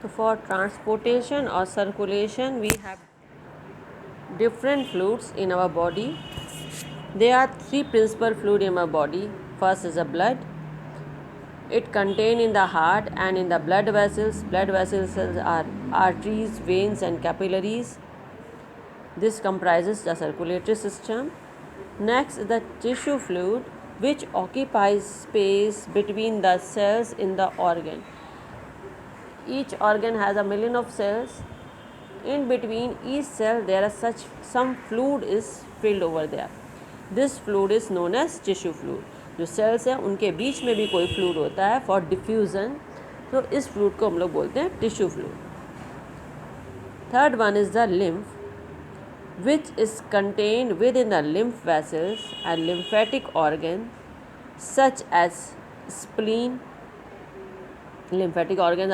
So for transportation or circulation, we have different fluids in our body. There are three principal fluids in our body. First is the blood. It contained in the heart and in the blood vessels. Blood vessels are arteries, veins, and capillaries. This comprises the circulatory system. Next is the tissue fluid, which occupies space between the cells in the organ. Each organ has a million of cells. In between each cell there is some fluid is filled over there. This fluid is known as tissue fluid. जो sales हैं उनके बीच में भी कोई fluid होता है for diffusion, तो इस फ्लूइड को हम लोग बोलते हैं tissue fluid. Third one is the lymph, which is contained within the lymph vessels and lymphatic organ such as spleen. Lymphatic organs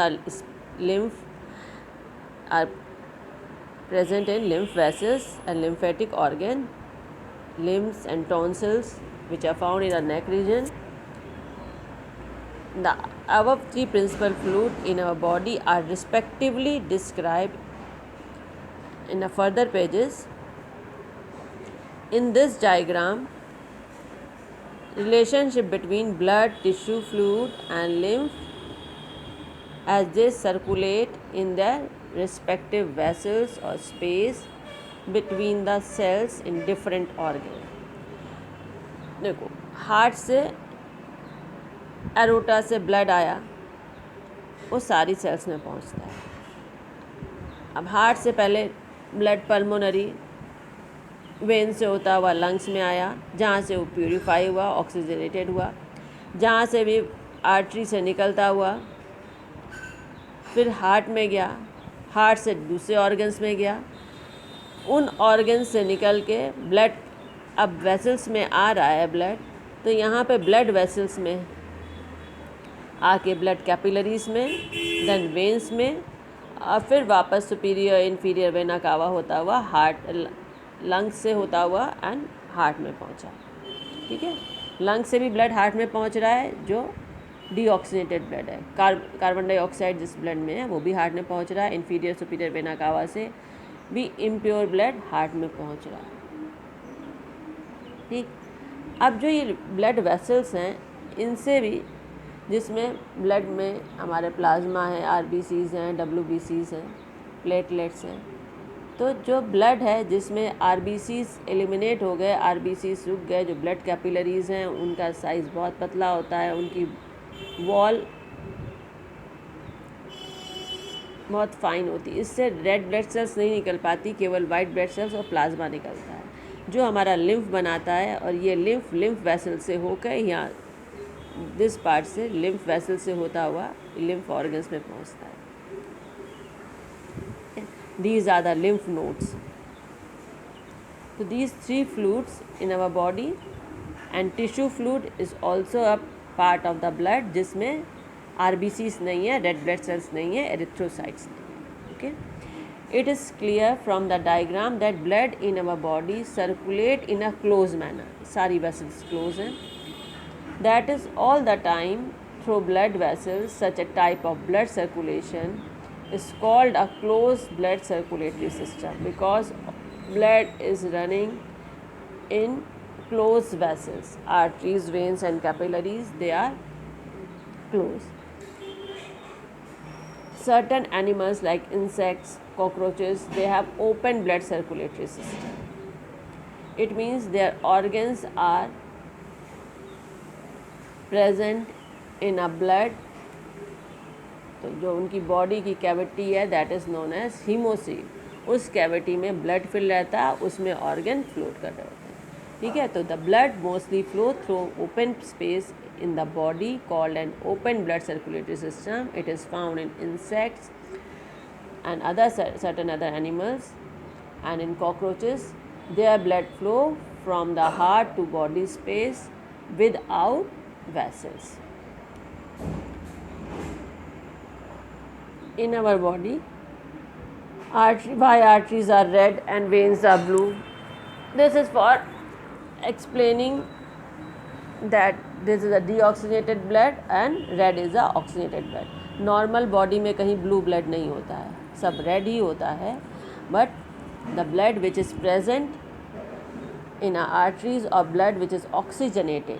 are present in lymph vessels and lymphatic organ, limbs and tonsils, which are found in the neck region. The above three principal fluids in our body are respectively described in the further pages. In this diagram, relationship between blood, tissue fluid and lymph as they circulate in their respective vessels or space between the cells in different organs. देखो, heart से aorta से blood आया, वो सारी sales में पहुंचता है. अब हार्ट से पहले ब्लड पल्मोनरी वेन से होता हुआ लंग्स में आया, जहाँ से वो प्यूरिफाई हुआ, ऑक्सीजनेटेड हुआ. जहाँ से भी आर्टरी से निकलता हुआ फिर हार्ट में गया, हार्ट से दूसरे ऑर्गन्स में गया, उन ऑर्गन्स से निकल के ब्लड अब वेसल्स में आ रहा है ब्लड, तो यहाँ पे ब्लड वेसल्स में आके ब्लड कैपिलरीज में, देन वेन्स में, और फिर वापस सुपीरियर इन्फीरियर वेना कावा होता हुआ हार्ट लंग्स से होता हुआ एंड हार्ट में पहुँचा. ठीक है, लंग्स से भी ब्लड हार्ट में पहुँच रहा है जो डीऑक्सीनेटेड ब्लड है. कार्बन डाइऑक्साइड जिस ब्लड में है वो भी हार्ट में पहुँच रहा है. इन्फीरियर सुपीरियर वेना कावा से भी इम्प्योर ब्लड हार्ट में पहुँच रहा है. ठीक, अब जो ये ब्लड वेसल्स हैं इनसे भी, जिसमें ब्लड में हमारे प्लाज्मा है, आरबीसीज हैं, डब्ल्यूबीसीज हैं, प्लेटलेट्स हैं, तो जो ब्लड है जिसमें आरबीसीज एलिमिनेट हो गए, आरबीसीज रुक गए, जो ब्लड कैपिलरीज हैं उनका साइज़ बहुत पतला होता है, उनकी वॉल बहुत फाइन होती है, इससे रेड ब्लड सेल्स नहीं निकल पाती, केवल वाइट ब्लड सेल्स और प्लाज्मा निकलता है जो हमारा लिम्फ बनाता है. और ये लिम्फ वेसल से होकर यहाँ दिस पार्ट से लिम्फ वेसल से होता हुआ लिम्फ ऑर्गन्स में पहुँचता है. These are the lymph nodes. So these three fluids in our body, and tissue fluid is also a part of the blood जिसमें RBCs नहीं है, red blood cells नहीं है, erythrocytes नहीं है. Okay. It is clear from the diagram that blood in our body circulate in a closed manner. सारी vessels close हैं. That is all the time through blood vessels. Such a type of blood circulation is called a closed blood circulatory system because blood is running in closed vessels. Arteries, veins and capillaries, they are closed. Certain animals like insects, cockroaches, they have open blood circulatory system. It means their organs are present in a blood. तो जो उनकी body की cavity है that is known as haemocoel, उस cavity में blood fill रहता है, उसमें ऑर्गन फ्लोट कर रहे होते हैं. ठीक है, तो the blood mostly flow through open space in the body called an open blood circulatory system. It is found in insects and certain other animals, and in cockroaches their blood flow from the heart to body space without vessels. In our body, why arteries are red and veins are blue? This is for explaining that this is a deoxygenated blood and red is a oxygenated blood. Normal body में कहीं blue blood नहीं होता है, सब red ही होता है, but the blood which is present in our arteries or blood which is oxygenated,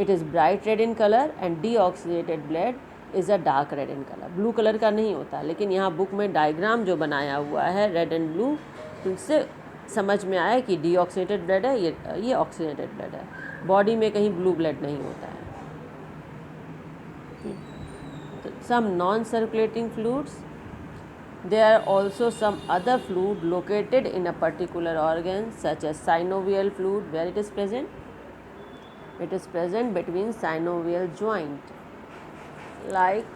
it is bright red in color, and deoxygenated blood is a dark red in color। Blue colour का नहीं होता, लेकिन यहाँ book में diagram जो बनाया हुआ है रेड एंड ब्लू, उससे समझ में आया कि डीऑक्सीजनेटेड ब्लड है, ये ऑक्सीजनेटेड ब्लड है। बॉडी में कहीं ब्लू ब्लड नहीं होता है। तो some non circulating fluids, there are also some other fluid located in a particular organ such as synovial fluid. Where it is present? It is present between synovial joint, like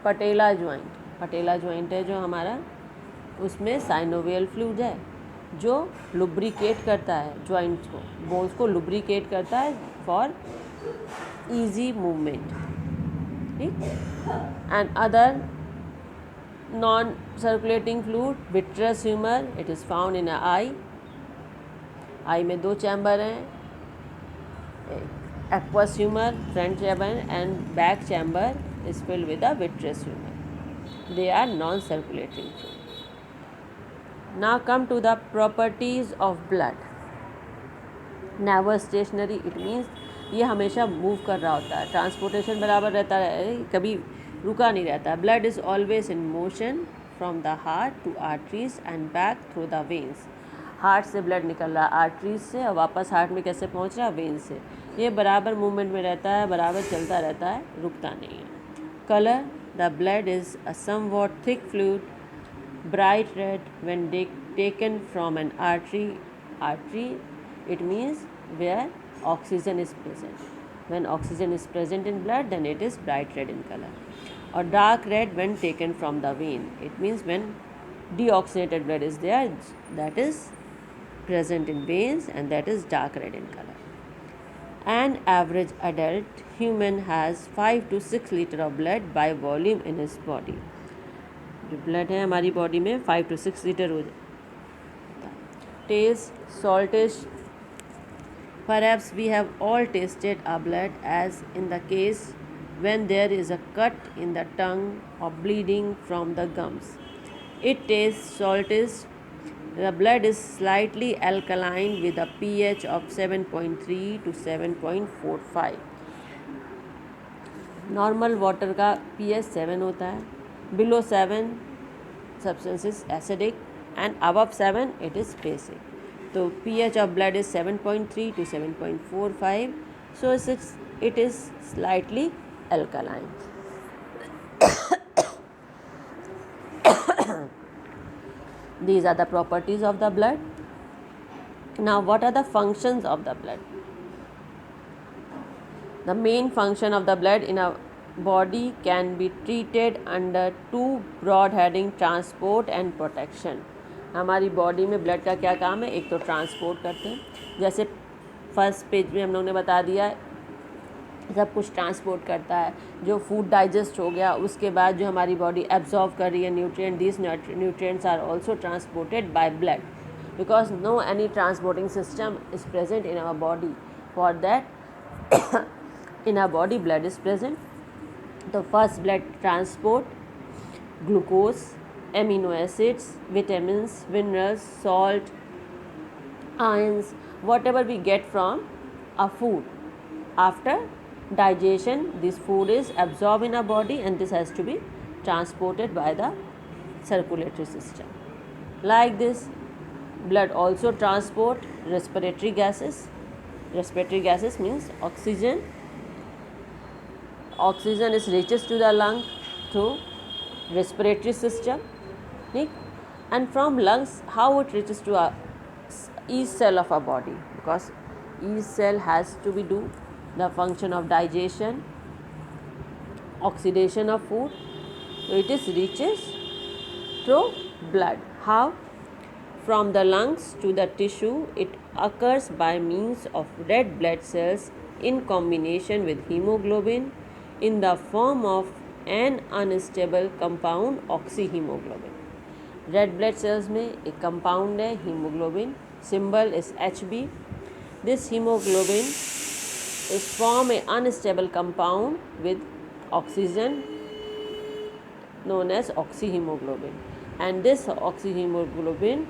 patella joint। patella joint है जो हमारा, उसमें synovial fluid है जो lubricate करता है joints को, bones को lubricate करता है for easy movement, ठीक। and other non-circulating fluid, vitreous humor, it is found in a eye। आई में 2 चैम्बर हैं, aqueous humor front chamber and back chamber is filled with a vitreous humor। they are non-circulating fluid। now come to the properties of blood। never stationary, it means ये हमेशा move कर रहा होता है, transportation बराबर रहता है, कभी रुका नहीं रहता। Blood is always in motion from the heart to arteries and back through the veins. Heart से ब्लड निकल रहा है आर्टरीज से, और वापस हार्ट में कैसे पहुंच रहा है, वेन से। ये बराबर मूवमेंट में रहता है, बराबर चलता रहता है, रुकता नहीं है। Colour, the blood is a somewhat thick fluid, bright red when taken from an artery, it means where oxygen is present। when oxygen is present in blood, then it is bright red in color। or dark red when taken from the vein, it means when deoxygenated blood is there, that is present in veins, and that is dark red in color। an average adult human has 5 to 6 liter of blood by volume in his body। जो blood है हमारी body में 5 to 6 litre हो जाता है। Taste, saltish, perhaps we have all tasted our blood, as in the case when there is a cut in the tongue or bleeding from the gums। it tastes saltish। the blood is slightly alkaline with a pH of 7.3 to 7.45। Normal water का pH 7 होता है, below 7 substance is acidic and above 7 it is basic। तो pH of blood is 7.3 to 7.45, so it is slightly alkaline। these are the properties of the blood। now what are the functions of the blood? the main function of the blood in a body can be treated under 2 broad heading: transport and protection। हमारी body में blood का क्या काम है? एक तो transport करते हैं, जैसे फर्स्ट पेज में हम लोगों ने बता दिया, सब कुछ ट्रांसपोर्ट करता है। जो फूड डाइजेस्ट हो गया उसके बाद जो हमारी बॉडी एब्जॉर्व कर रही है nutrient, this nutrients are also transported by blood, because no any transporting system is present in our body. For that in our body blood is present. तो first blood transport glucose, amino acids, vitamins, minerals, salt, ions, whatever we get from a food. After digestion, this food is absorbed in our body and this has to be transported by the circulatory system। like this, blood also transport respiratory gases। respiratory gases means oxygen। oxygen is reaches to the lung through respiratory system, ठीक। and from lungs, how it reaches to each cell of our body, because each cell has to be do the function of digestion, oxidation of food, so it is reaches through blood। how? from the lungs to the tissue, it occurs by means of red blood cells in combination with hemoglobin in the form of an unstable compound oxyhemoglobin। Red blood cells में एक compound है haemoglobin, symbol is HB। This haemoglobin is form a unstable compound with oxygen known as oxyhemoglobin, and this oxyhemoglobin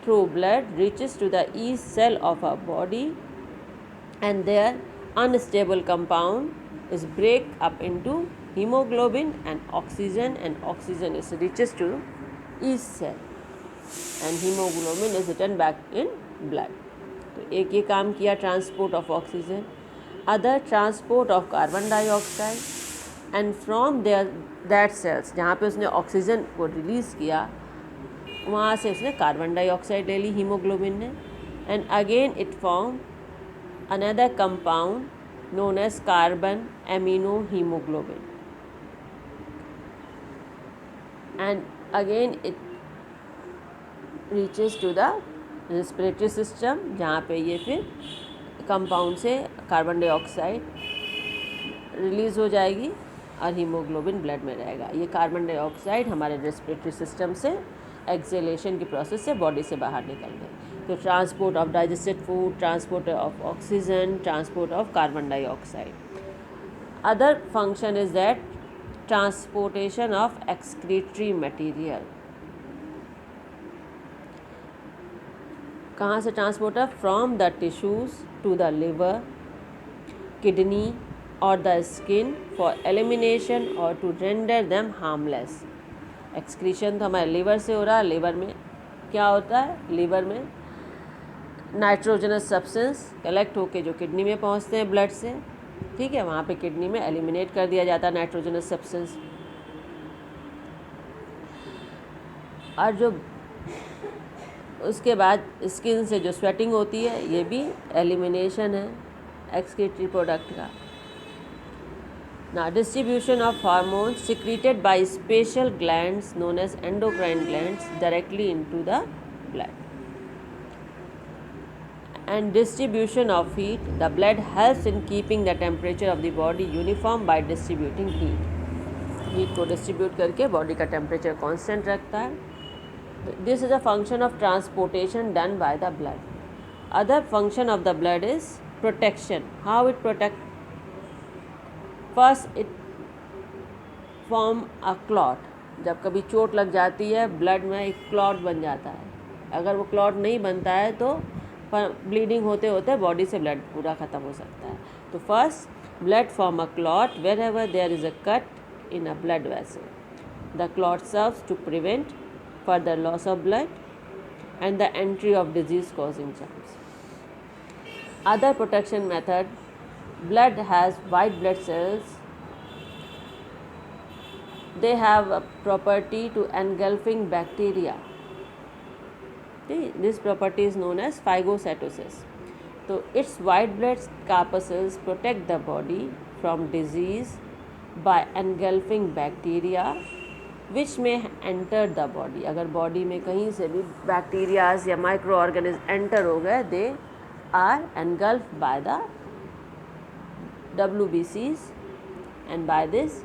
through blood reaches to the yeast cell of our body, and their unstable compound is break up into hemoglobin and oxygen is reaches to yeast cell and hemoglobin is written back in blood. तो एक ये काम किया transport of oxygen, other transport of carbon dioxide and from there that cells जहाँ पे उसने oxygen को release किया वहाँ से उसने कार्बन डाइऑक्साइड ले ली हीमोग्लोबिन ने, and again it form another compound known as carbon amino hemoglobin, and again it reaches to the respiratory system जहाँ पे ये फिर कंपाउंड से कार्बन डाइऑक्साइड रिलीज़ हो जाएगी और हीमोग्लोबिन ब्लड में रहेगा। ये कार्बन डाइऑक्साइड हमारे रेस्पिरेटरी सिस्टम से एक्सेलेशन की प्रोसेस से बॉडी से बाहर निकल गए। तो transport of digested food, transport of oxygen, transport of carbon dioxide. Other function is that transportation of excretory material. कहाँ से ट्रांसपोर्ट है? From the tissues to the liver, kidney और द स्किन फॉर एलिमिनेशन और to render them harmless. Excretion तो हमारे liver से हो रहा है। लिवर में क्या होता है? लिवर में नाइट्रोजनस सब्सटेंस कलेक्ट होके जो किडनी में पहुंचते हैं ब्लड से, ठीक है, वहाँ पे किडनी में एलिमिनेट कर दिया जाता है नाइट्रोजनस सब्सटेंस। और जो उसके बाद स्किन से जो स्वेटिंग होती है ये भी एलिमिनेशन है एक्सक्रीटरी प्रोडक्ट का। Now distribution of hormones secreted by special glands known as endocrine glands directly into the blood. And distribution of heat. The blood helps in keeping the temperature of the body uniform by distributing heat. Heat को distribute करके body का temperature constant रखता है। This is a function of transportation done by the blood. Other function of the blood is protection. How it protects? First it form a clot. जब कभी चोट लग जाती है ब्लड में एक क्लॉट बन जाता है। अगर वो क्लॉट नहीं बनता है तो ब्लीडिंग होते होते बॉडी से ब्लड पूरा ख़त्म हो सकता है। तो first blood form a clot wherever there is a cut in a blood vessel. The clot serves to prevent further loss of blood and the entry of disease causing germs. Other protection method, blood has white blood cells. They have a property to engulfing bacteria. This property is known as phagocytosis. So its white blood corpuscles protect the body from disease by engulfing bacteria which may enter the body. अगर body में कहीं से भी bacterias या micro organism enter हो गए, they are engulfed by the WBCs, and by this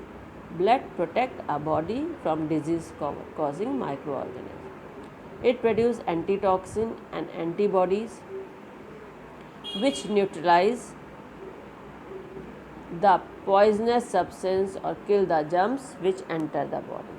blood protect our body from disease causing microorganisms. It produces antitoxin and antibodies which neutralize the poisonous substance or kill the germs which enter the body.